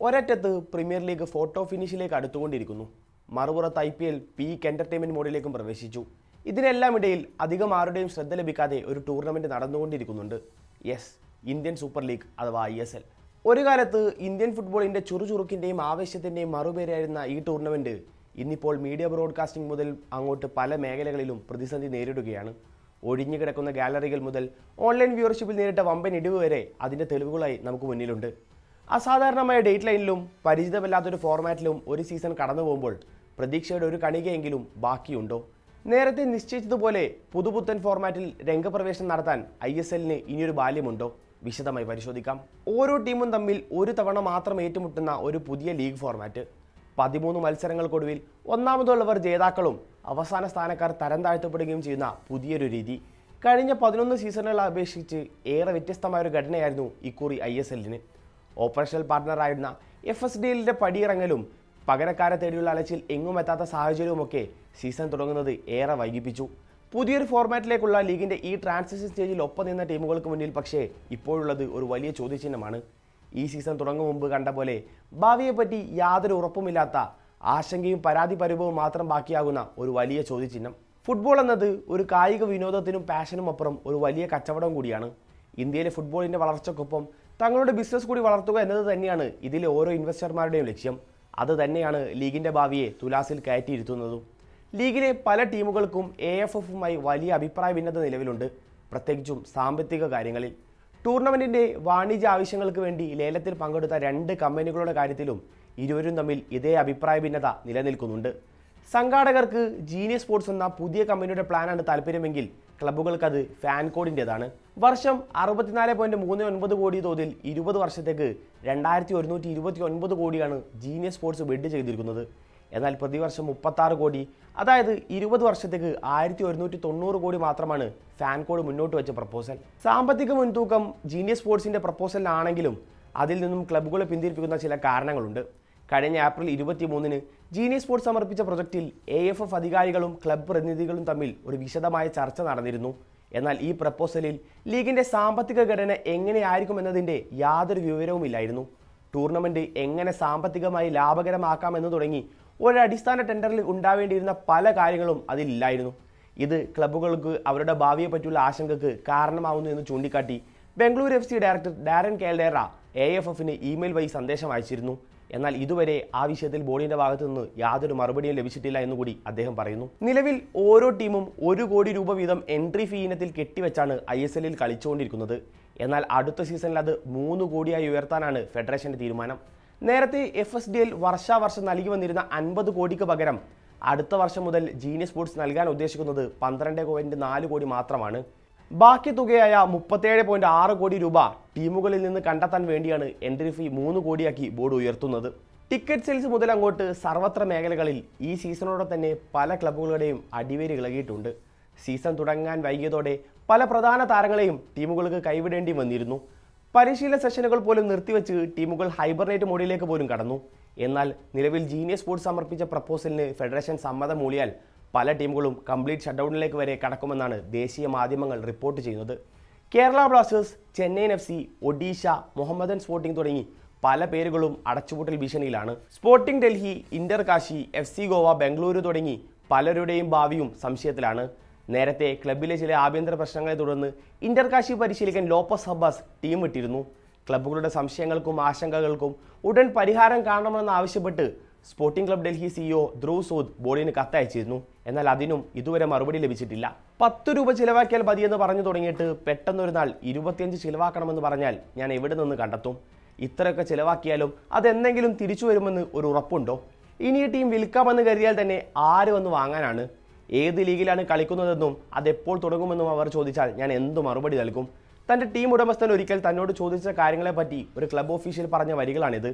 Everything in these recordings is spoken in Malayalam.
ഒരറ്റത്ത് പ്രീമിയർ ലീഗ് ഫോട്ടോ ഫിനിഷിലേക്ക് അടുത്തുകൊണ്ടിരിക്കുന്നു. മറുപുറത്ത് IPL പീക്ക് എൻ്റർടൈൻമെൻറ്റ് മോഡിലേക്കും പ്രവേശിച്ചു. ഇതിനെല്ലാം ഇടയിൽ അധികം ആരുടെയും ശ്രദ്ധ ലഭിക്കാതെ ഒരു ടൂർണമെൻറ്റ് നടന്നുകൊണ്ടിരിക്കുന്നുണ്ട്. യെസ്, ഇന്ത്യൻ സൂപ്പർ ലീഗ് അഥവാ ISL. ഒരു കാലത്ത് ഇന്ത്യൻ ഫുട്ബോളിൻ്റെ ചുറുചുറുക്കിൻ്റെയും ആവേശത്തിൻ്റെയും മറുപേരായിരുന്ന ഈ ടൂർണമെൻറ്റ് ഇന്നിപ്പോൾ മീഡിയ ബ്രോഡ്കാസ്റ്റിംഗ് മുതൽ അങ്ങോട്ട് പല മേഖലകളിലും പ്രതിസന്ധി നേരിടുകയാണ്. ഒഴിഞ്ഞുകിടക്കുന്ന ഗാലറികൾ മുതൽ ഓൺലൈൻ വ്യൂവർഷിപ്പിൽ നേരിട്ട വമ്പൻ ഇടിവ് വരെ അതിൻ്റെ തെളിവുകളായി നമുക്ക് മുന്നിലുണ്ട്. അസാധാരണമായ ഡേറ്റ് ലൈനിലും പരിചിതമല്ലാത്തൊരു ഫോർമാറ്റിലും ഒരു സീസൺ കടന്നു പോകുമ്പോൾ പ്രതീക്ഷയുടെ ഒരു കണികയെങ്കിലും ബാക്കിയുണ്ടോ? നേരത്തെ നിശ്ചയിച്ചതുപോലെ പുതുപുത്തൻ ഫോർമാറ്റിൽ രംഗപ്രവേശനം നടത്താൻ ISLന് ഇനിയൊരു ബാല്യമുണ്ടോ? വിശദമായി പരിശോധിക്കാം. ഓരോ ടീമും തമ്മിൽ ഒരു തവണ മാത്രം ഏറ്റുമുട്ടുന്ന ഒരു പുതിയ ലീഗ് ഫോർമാറ്റ്. 13 മത്സരങ്ങൾക്കൊടുവിൽ ഒന്നാമതുള്ളവർ ജേതാക്കളും അവസാന സ്ഥാനക്കാർ തരം താഴ്ത്തപ്പെടുകയും ചെയ്യുന്ന പുതിയൊരു രീതി. കഴിഞ്ഞ 11 സീസണുകളെ അപേക്ഷിച്ച് ഏറെ വ്യത്യസ്തമായൊരു ഘടനയായിരുന്നു ഇക്കുറി ISLന്. ഓപ്പറേഷണൽ പാർട്ട്ണറായിരുന്ന FSDLന്റെ പടിയിറങ്ങലും പകരക്കാരെ തേടിയുള്ള അലച്ചിൽ എങ്ങുമെത്താത്ത സാഹചര്യവുമൊക്കെ സീസൺ തുടങ്ങുന്നത് ഏറെ വൈകിപ്പിച്ചു. പുതിയൊരു ഫോർമാറ്റിലേക്കുള്ള ലീഗിൻ്റെ ഈ ട്രാൻസിഷൻ സ്റ്റേജിൽ ഒപ്പം നിന്ന ടീമുകൾക്ക് മുന്നിൽ പക്ഷേ ഇപ്പോഴുള്ളത് ഒരു വലിയ ചോദ്യചിഹ്നമാണ്. ഈ സീസൺ തുടങ്ങും മുമ്പ് കണ്ട പോലെ ഭാവിയെപ്പറ്റി യാതൊരു ഉറപ്പുമില്ലാത്ത ആശങ്കയും പരാതി പരിഭവവും മാത്രം ബാക്കിയാകുന്ന ഒരു വലിയ ചോദ്യചിഹ്നം. ഫുട്ബോൾ എന്നത് ഒരു കായിക വിനോദത്തിനും പാഷനും അപ്പുറം ഒരു വലിയ കച്ചവടം കൂടിയാണ്. ഇന്ത്യയിലെ ഫുട്ബോളിൻ്റെ വളർച്ചയ്ക്കൊപ്പം തങ്ങളുടെ ബിസിനസ് കൂടി വളർത്തുക എന്നത് തന്നെയാണ് ഇതിലെ ഓരോ ഇൻവെസ്റ്റർമാരുടെയും ലക്ഷ്യം. അത് തന്നെയാണ് ലീഗിൻ്റെ ഭാവിയെ തുലാസിൽ കയറ്റിയിരുത്തുന്നതും. ലീഗിലെ പല ടീമുകൾക്കും AFFുമായി വലിയ അഭിപ്രായ ഭിന്നത നിലവിലുണ്ട്, പ്രത്യേകിച്ചും സാമ്പത്തിക കാര്യങ്ങളിൽ. ടൂർണമെൻറ്റിൻ്റെ വാണിജ്യ ആവശ്യങ്ങൾക്ക് വേണ്ടി ലേലത്തിൽ പങ്കെടുത്ത 2 കമ്പനികളുടെ കാര്യത്തിലും ഇരുവരും തമ്മിൽ ഇതേ അഭിപ്രായ ഭിന്നത നിലനിൽക്കുന്നുണ്ട്. സംഘാടകർക്ക് ജീനിയസ് സ്പോർട്സ് എന്ന പുതിയ കമ്പനിയുടെ പ്ലാനാണ് താല്പര്യമെങ്കിൽ ക്ലബ്ബുകൾക്കത് ഫാൻകോഡിൻ്റെതാണ്. വർഷം 64.39 കോടി തോതിൽ 20 വർഷത്തേക്ക് 2129 കോടിയാണ് ജീനിയസ് സ്പോർട്സ് ബിഡ് ചെയ്തിരിക്കുന്നത്. എന്നാൽ പ്രതിവർഷം 36 കോടി, അതായത് 20 വർഷത്തേക്ക് 1190 കോടി മാത്രമാണ് ഫാൻകോഡ് മുന്നോട്ട് വെച്ച പ്രപ്പോസൽ. സാമ്പത്തിക മുൻതൂക്കം ജീനിയസ് സ്പോർട്സിൻ്റെ പ്രപ്പോസലിനാണെങ്കിലും അതിൽ നിന്നും ക്ലബ്ബുകളെ പിന്തിരിപ്പിക്കുന്ന ചില കാരണങ്ങളുണ്ട്. കഴിഞ്ഞ ഏപ്രിൽ 23-ന് ജീനിയസ് സ്പോർട്സ് സമർപ്പിച്ച പ്രൊജക്റ്റിൽ AFF അധികാരികളും ക്ലബ്ബ് പ്രതിനിധികളും തമ്മിൽ ഒരു വിശദമായ ചർച്ച നടന്നിരുന്നു. എന്നാൽ ഈ പ്രപ്പോസലിൽ ലീഗിൻ്റെ സാമ്പത്തിക ഘടന എങ്ങനെയായിരിക്കുമെന്നതിൻ്റെ യാതൊരു വിവരവുമില്ലായിരുന്നു. ടൂർണമെൻറ്റ് എങ്ങനെ സാമ്പത്തികമായി ലാഭകരമാക്കാമെന്ന് തുടങ്ങി ഒരടിസ്ഥാന ടെൻഡറിൽ ഉണ്ടാവേണ്ടിയിരുന്ന പല കാര്യങ്ങളും അതിലില്ലായിരുന്നു. ഇത് ക്ലബ്ബുകൾക്ക് അവരുടെ ഭാവിയെ പറ്റിയുള്ള ആശങ്കയ്ക്ക് കാരണമാവുന്നു എന്ന് ചൂണ്ടിക്കാട്ടി ബംഗളൂരു FC ഡയറക്ടർ ഡാരൻ കാൽഡേറ AFFന് ഇമെയിൽ വഴി സന്ദേശം അയച്ചിരുന്നു. എന്നാൽ ഇതുവരെ ആ വിഷയത്തിൽ ബോർഡിൻ്റെ ഭാഗത്തു നിന്ന് യാതൊരു മറുപടിയും ലഭിച്ചിട്ടില്ല എന്നുകൂടി അദ്ദേഹം പറയുന്നു. നിലവിൽ ഓരോ ടീമും 1 കോടി രൂപ വീതം എൻട്രി ഫീ ഇനത്തിൽ കെട്ടിവെച്ചാണ് ISLൽ കളിച്ചുകൊണ്ടിരിക്കുന്നത്. എന്നാൽ അടുത്ത സീസണിൽ അത് 3 കോടിയായി ഉയർത്താനാണ് ഫെഡറേഷൻ്റെ തീരുമാനം. നേരത്തെ FSDL വർഷാവർഷം നൽകി വന്നിരുന്ന 50 കോടിക്ക് പകരം അടുത്ത വർഷം മുതൽ ജീനിയസ് സ്പോർട്സ് നൽകാൻ ഉദ്ദേശിക്കുന്നത് 12.4 കോടി മാത്രമാണ്. ബാക്കി തുകയായ 37.6 കോടി രൂപ ടീമുകളിൽ നിന്ന് കണ്ടെത്താൻ വേണ്ടിയാണ് എൻട്രി ഫീ 3 കോടിയാക്കി ബോർഡ് ഉയർത്തുന്നത്. ടിക്കറ്റ് സെയിൽസ് മുതൽ അങ്ങോട്ട് സർവത്ര മേഖലകളിൽ ഈ സീസണോടെ തന്നെ പല ക്ലബ്ബുകളുടെയും അടിവേര് ഇളകിയിട്ടുണ്ട്. സീസൺ തുടങ്ങാൻ വൈകിയതോടെ പല പ്രധാന താരങ്ങളെയും ടീമുകൾക്ക് കൈവിടേണ്ടി വന്നിരുന്നു. പരിശീലന സെഷനുകൾ പോലും നിർത്തിവെച്ച് ടീമുകൾ ഹൈബർനേറ്റ് മോഡിലേക്ക് പോലും കടന്നു. എന്നാൽ നിലവിൽ ജീനിയസ് സ്പോർട്സ് സമർപ്പിച്ച പ്രപ്പോസലിന് ഫെഡറേഷൻ സമ്മതം മൂളിയാൽ പല ടീമുകളും കംപ്ലീറ്റ് ഷട്ട്ഡൗണിലേക്ക് വരെ കടക്കുമെന്നാണ് ദേശീയ മാധ്യമങ്ങൾ റിപ്പോർട്ട് ചെയ്യുന്നത്. Kerala Blasters, Chennaiyin FC, Odisha, Mohammedan Sporting തുടങ്ങി പല പേരുകളും അടച്ചുപൂട്ടൽ ഭീഷണിയിലാണ്. Sporting Delhi, Inter Kashi, FC Goa, Bengaluru തുടങ്ങി പലരുടെയും ഭാവിയും സംശയത്തിലാണ്. നേരത്തെ ക്ലബിലെ ചില ആഭ്യന്തര പ്രശ്നങ്ങളെ തുടർന്ന് ഇന്റർ കാശി പരിശീലകൻ ലോപ്പസ് ഹബ്ബാസ് ടീം വിട്ടിരുന്നു. ക്ലബ്ബുകളുടെ സംശയങ്ങൾക്കും ആശങ്കകൾക്കും ഉടൻ പരിഹാരം കാണണമെന്ന് ആവശ്യപ്പെട്ട് sporting club Delhi CEO Dhruv Sood ബോർഡിന് കത്തയച്ചിരുന്നു. എന്നാൽ അതിനും ഇതുവരെ മറുപടി ലഭിച്ചിട്ടില്ല. 10 രൂപ ചിലവാക്കിയാൽ മതിയെന്ന് പറഞ്ഞു തുടങ്ങിയിട്ട് പെട്ടെന്നൊരു നാൾ 25 ചിലവാക്കണമെന്ന് പറഞ്ഞാൽ ഞാൻ എവിടെ നിന്ന് കണ്ടെത്തും? ഇത്രയൊക്കെ ചിലവാക്കിയാലും അതെന്തെങ്കിലും തിരിച്ചു വരുമെന്ന് ഒരു ഉറപ്പുണ്ടോ? ഇനി ഈ ടീം വിൽക്കാമെന്ന് കരുതിയാൽ തന്നെ ആര് വന്ന് വാങ്ങാനാണ്? ഏത് ലീഗിലാണ് കളിക്കുന്നതെന്നും അതെപ്പോൾ തുടങ്ങുമെന്നും അവർ ചോദിച്ചാൽ ഞാൻ എന്തു മറുപടി നൽകും? തൻ്റെ ടീം ഉടമസ്ഥൻ ഒരിക്കൽ തന്നോട് ചോദിച്ച കാര്യങ്ങളെപ്പറ്റി ഒരു ക്ലബ് ഓഫീഷ്യൽ പറഞ്ഞ വരികളാണിത്.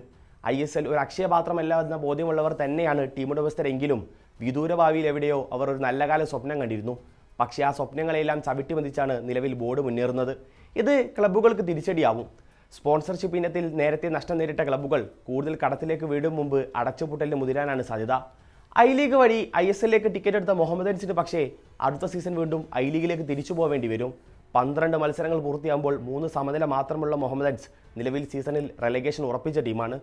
ISL ഒരു അക്ഷയപാത്രമല്ല എന്ന ബോധ്യമുള്ളവർ തന്നെയാണ് ടീം ഉടമസ്ഥരെങ്കിലും വിദൂര ഭാവിയിൽ എവിടെയോ അവർ ഒരു നല്ല കാല സ്വപ്നം കണ്ടിരുന്നു. പക്ഷേ ആ സ്വപ്നങ്ങളെല്ലാം ചവിട്ടിമതിച്ചാണ് നിലവിൽ ബോർഡ് മുന്നേറുന്നത്. ഇത് ക്ലബ്ബുകൾക്ക് തിരിച്ചടിയാവും. സ്പോൺസർഷിപ്പ് ഇനത്തിൽ നേരത്തെ നഷ്ടം നേരിട്ട ക്ലബ്ബുകൾ കൂടുതൽ കടത്തിലേക്ക് വീടും മുമ്പ് അടച്ചുപൂട്ടലിന് മുതിരാനാണ് സാധ്യത. I ലീഗ് വഴി ISLലേക്ക് ടിക്കറ്റ് എടുത്ത മുഹമ്മദൻസിന് പക്ഷേ അടുത്ത സീസൺ വീണ്ടും I ലീഗിലേക്ക് തിരിച്ചു പോവേണ്ടി വരും. 12 മത്സരങ്ങൾ പൂർത്തിയാകുമ്പോൾ 3 സമനില മാത്രമുള്ള മുഹമ്മദൻസ് നിലവിൽ സീസണിൽ റെലഗേഷൻ ഉറപ്പിച്ച ടീമാണ്.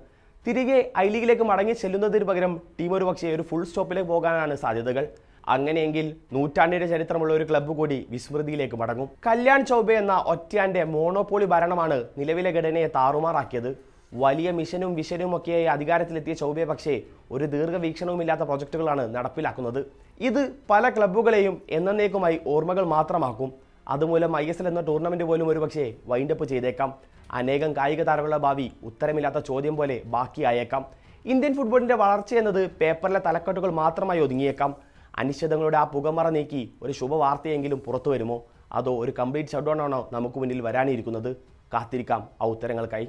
തിരികെ ഐ ലീഗിലേക്ക് മടങ്ങി ചെല്ലുന്നതിന് പകരം ടീം ഒരു പക്ഷേ ഒരു ഫുൾ സ്റ്റോപ്പിലേക്ക് പോകാനാണ് സാധ്യതകൾ. അങ്ങനെയെങ്കിൽ നൂറ്റാണ്ടിന്റെ ചരിത്രമുള്ള ഒരു ക്ലബ്ബ് കൂടി വിസ്മൃതിയിലേക്ക് മടങ്ങും. കല്യാൺ ചൗബെ എന്ന ഒറ്റയാന്റെ മോണോപോളി ഭരണമാണ് നിലവിലെ ഘടനയെ താറുമാറാക്കിയത്. വലിയ മിഷനും വിഷനും ഒക്കെയായി അധികാരത്തിലെത്തിയ ചൗബെ പക്ഷേ ഒരു ദീർഘവീക്ഷണവുമില്ലാത്ത പ്രൊജക്ടുകളാണ് നടപ്പിലാക്കുന്നത്. ഇത് പല ക്ലബ്ബുകളെയും എന്നേക്കുമായി ഓർമ്മകൾ മാത്രമാക്കും. അതുമൂലം ISL എന്ന ടൂർണമെന്റ് പോലും ഒരുപക്ഷെ വൈൻഡപ്പ് ചെയ്തേക്കാം. അനേകം കായിക താരങ്ങളുടെ ഭാവി ഉത്തരമില്ലാത്ത ചോദ്യം പോലെ ബാക്കിയായേക്കാം. ഇന്ത്യൻ ഫുട്ബോളിന്റെ വളർച്ച എന്നത് പേപ്പറിലെ തലക്കെട്ടുകൾ മാത്രമായി ഒതുങ്ങിയേക്കാം. അനിശ്ചിതങ്ങളുടെ ആ പുകമറ നീക്കി ഒരു ശുഭവാർത്തയെങ്കിലും പുറത്തു വരുമോ, അതോ ഒരു കംപ്ലീറ്റ് ഷട്ട്ഡൗൺ ആണോ നമുക്ക് മുന്നിൽ വരാനിരിക്കുന്നത്? കാത്തിരിക്കാം ആ ഉത്തരങ്ങൾക്കായി.